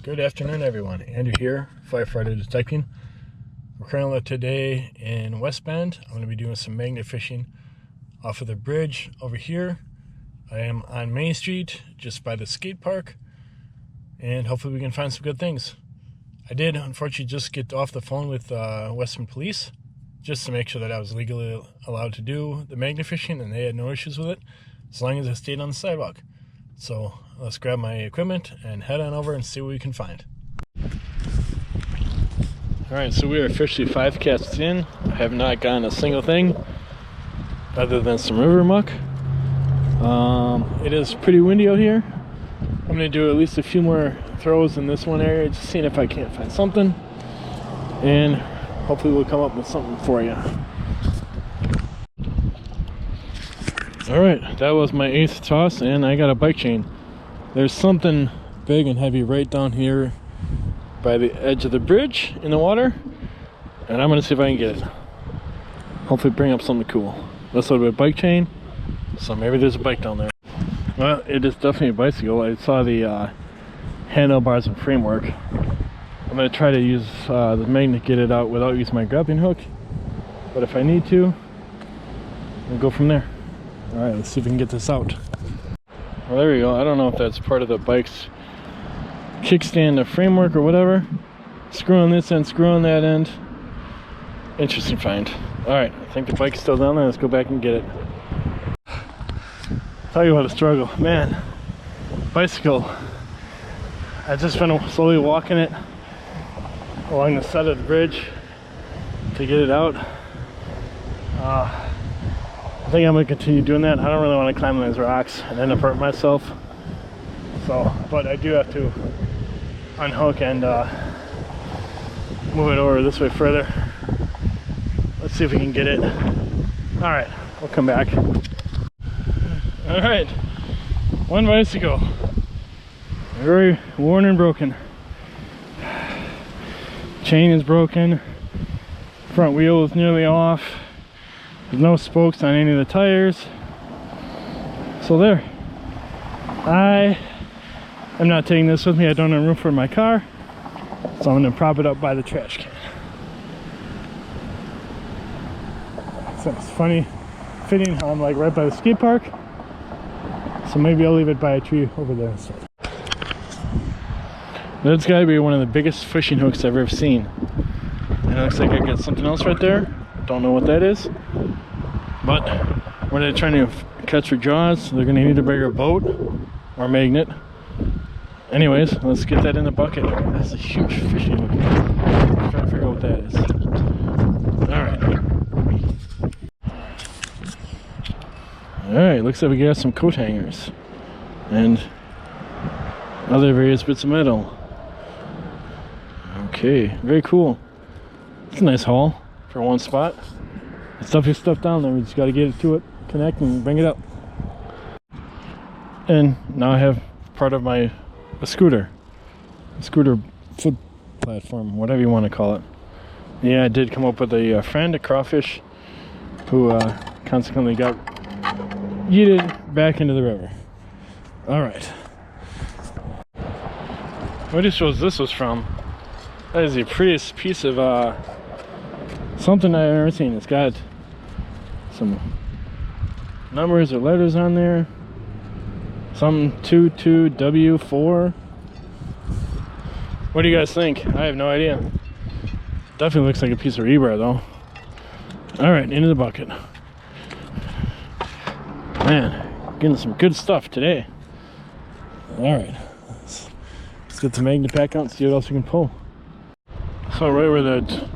Good afternoon, everyone. Andrew here, firefighter detecting. We're currently today in West Bend. I'm going to be doing some magnet fishing off of the bridge over here. I am on Main Street, just by the skate park, and hopefully we can find some good things. I did, unfortunately, just get off the phone with Western Police, just to make sure that I was legally allowed to do the magnet fishing, and they had no issues with it, as long as I stayed on the sidewalk. So let's grab my equipment and head on over and see what we can find. Alright, so we are officially 5 casts in. I have not gotten a single thing other than some river muck. It is pretty windy out here. I'm going to do at least a few more throws in this one area, just seeing if I can't find something. And hopefully we'll come up with something for you. Alright, that was my 8th toss, and I got a bike chain. There's something big and heavy right down here by the edge of the bridge in the water, and I'm gonna see if I can get it. Hopefully bring up something cool. That's a little bit of bike chain, so maybe there's a bike down there. Well, it is definitely a bicycle. I saw the handlebars and framework. I'm gonna try to use the magnet to get it out without using my grappling hook, but if I need to, we'll go from there. Alright, let's see if we can get this out. Well, there we go. I don't know if that's part of the bike's kickstand, the framework, or whatever. Screw on this end, screw on that end. Interesting find. Alright, I think the bike's still down there. Let's go back and get it. Tell you what a struggle. Man, bicycle. I've just been slowly walking it along the side of the bridge to get it out. I think I'm going to continue doing that. I don't really want to climb those rocks and end up hurting myself. So, but I do have to unhook and move it over this way further. Let's see if we can get it. Alright, we'll come back. Alright, one bicycle. Very worn and broken. Chain is broken. Front wheel is nearly off. There's no spokes on any of the tires. So there. I am not taking this with me. I don't have room for my car. So I'm going to prop it up by the trash can. So it's funny fitting how I'm like right by the skate park. So maybe I'll leave it by a tree over there instead. That's got to be one of the biggest fishing hooks I've ever seen. And it looks like I got something else right there. Don't know what that is, but when they're trying to catch for jaws, they're going to need a bigger boat or magnet. Anyways, let's get that in the bucket. That's a huge fishing hook. I'm trying to figure out what that is. Alright, looks like we got some coat hangers and other various bits of metal. Okay, very cool. It's a nice haul for one spot. Stuff your stuff down there, we just got to get it to it, connect, and bring it up. And now I have part of my scooter foot platform, whatever you want to call it. Yeah, I did come up with a friend, a crawfish, who consequently got yeeted back into the river. Alright. What do you suppose this was from? That is a prettiest piece of something I've ever seen. It's got some numbers or letters on there. Some 22W4. What do you guys think? I have no idea. Definitely looks like a piece of rebar though. Alright, into the bucket. Man, getting some good stuff today. Alright, let's get the magnet pack out and see what else we can pull. So right where that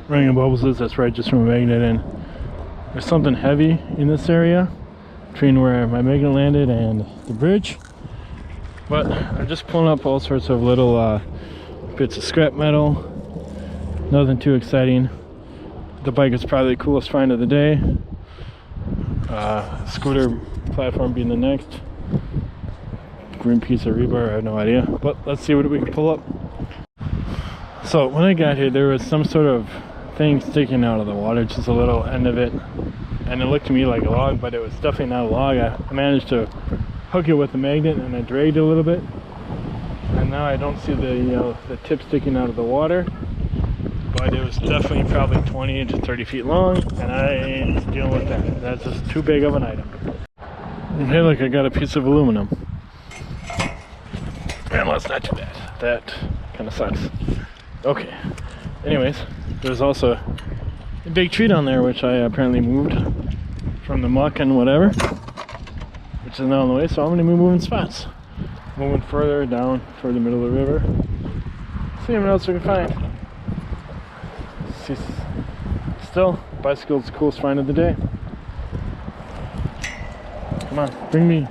ring of bubbles is, that's right, just from a magnet in. There's something heavy in this area between where my magnet landed and the bridge, but I'm just pulling up all sorts of little bits of scrap metal. Nothing too exciting. The bike is probably the coolest find of the day. Scooter platform being the next. Green piece of rebar, I have no idea, but let's see what we can pull up. So when I got here, there was some sort of thing sticking out of the water, just a little end of it, and it looked to me like a log, but it was definitely not a log. I managed to hook it with the magnet and I dragged it a little bit, And now I don't see the the tip sticking out of the water, but it was definitely probably 20 to 30 feet long, and I ain't dealing with that. That's just too big of an item. And hey, look, I got a piece of aluminum. And well, it's not too bad. That kind of sucks. Okay. Anyways, there's also a big tree down there, which I apparently moved from the muck and whatever, which is now on the way. So I'm going to be moving spots, moving further down for the middle of the river. See what else we can find. See, still, bicycle's the coolest find of the day. Come on, bring me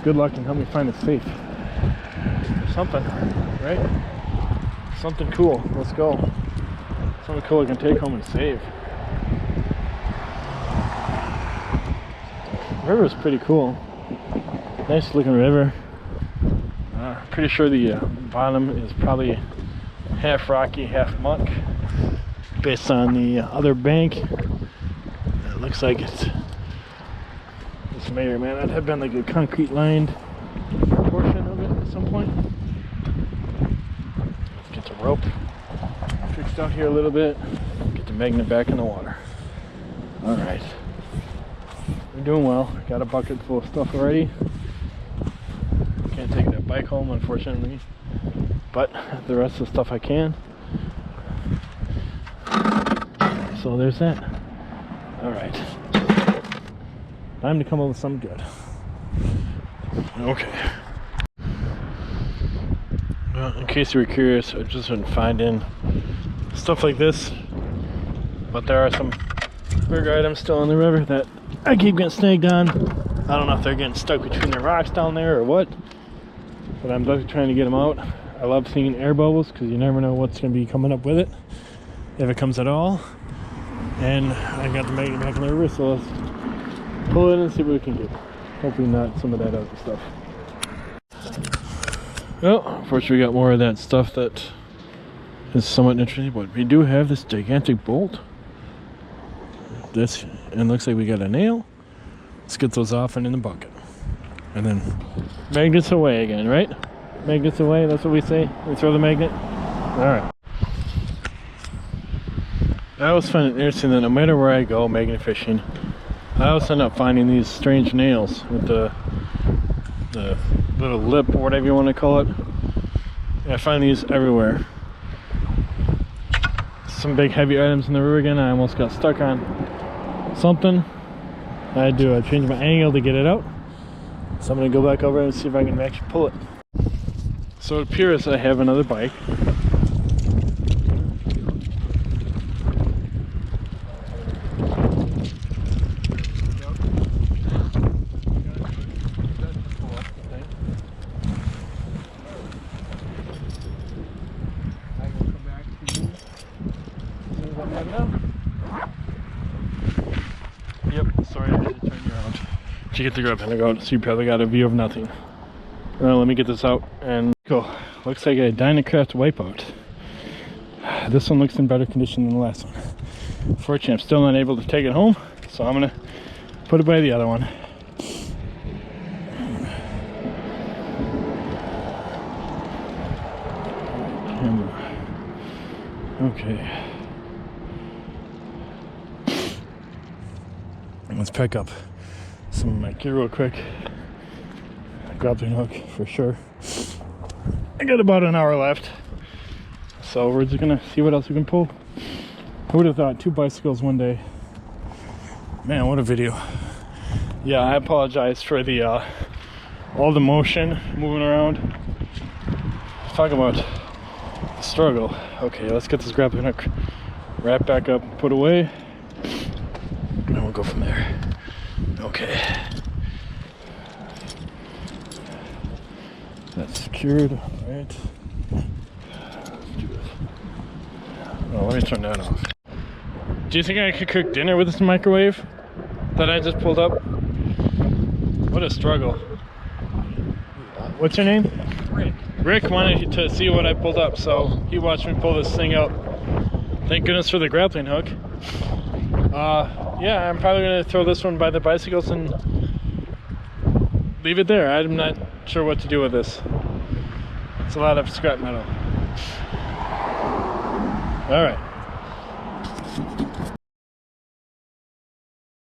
good luck and help me find a safe. Something, right? Something cool. Let's go. Something cool I can take home and save. The river is pretty cool. Nice looking river. Pretty sure the bottom is probably half rocky, half muck. Based on the other bank, it looks like it's. This may or may not have been like a concrete lined portion of it at some point. Let's get the rope fixed out here a little bit. Get the magnet back in the water. Alright. We're doing well. Got a bucket full of stuff already. Can't take that bike home, unfortunately. But the rest of the stuff I can. So there's that. Alright. Time to come up with something good. Okay. Well, in case you were curious, I've just been finding stuff like this. But there are some bigger items still in the river that I keep getting snagged on. I don't know if they're getting stuck between the rocks down there or what. But I'm definitely trying to get them out. I love seeing air bubbles because you never know what's going to be coming up with it. If it comes at all. And I got the magnet back in the river, so let's pull it and see what we can do. Hopefully not some of that other stuff. Well, unfortunately we got more of that stuff that is somewhat interesting, but we do have this gigantic bolt. This, and looks like we got a nail. Let's get those off and in the bucket. And then magnets away again, right? Magnets away, that's what we say. We throw the magnet. Alright. I always find it interesting that no matter where I go magnet fishing, I always end up finding these strange nails with the little lip or whatever you want to call it. And I find these everywhere. Some big heavy items in the river again. I almost got stuck on something. I had to change my angle to get it out. So I'm going to go back over and see if I can actually pull it. So it appears I have another bike. Yep, sorry I had to turn you around to get the grub handle out, so you probably got a view of nothing. Let me get this out and go. Looks like a Dynacraft Wipeout. This one looks in better condition than the last one. Unfortunately, I'm still not able to take it home, so I'm gonna put it by the other one. Camera. Okay. Let's pick up some of my gear real quick. Grappling hook for sure. I got about an hour left, so we're just gonna see what else we can pull. Who would have thought 2 bicycles one day? Man, what a video. Yeah, I apologize for the all the motion moving around. Talk about the struggle. Okay, let's get this grappling hook wrapped back up and put away, and we'll go from there. Okay. That's secured. Alright. Let's do this. Oh, let me turn that off. Do you think I could cook dinner with this microwave that I just pulled up? What a struggle. What's your name? Rick. Rick wanted to see what I pulled up, so he watched me pull this thing up. Thank goodness for the grappling hook. Yeah, I'm probably going to throw this one by the bicycles and leave it there. I'm not sure what to do with this. It's a lot of scrap metal. All right.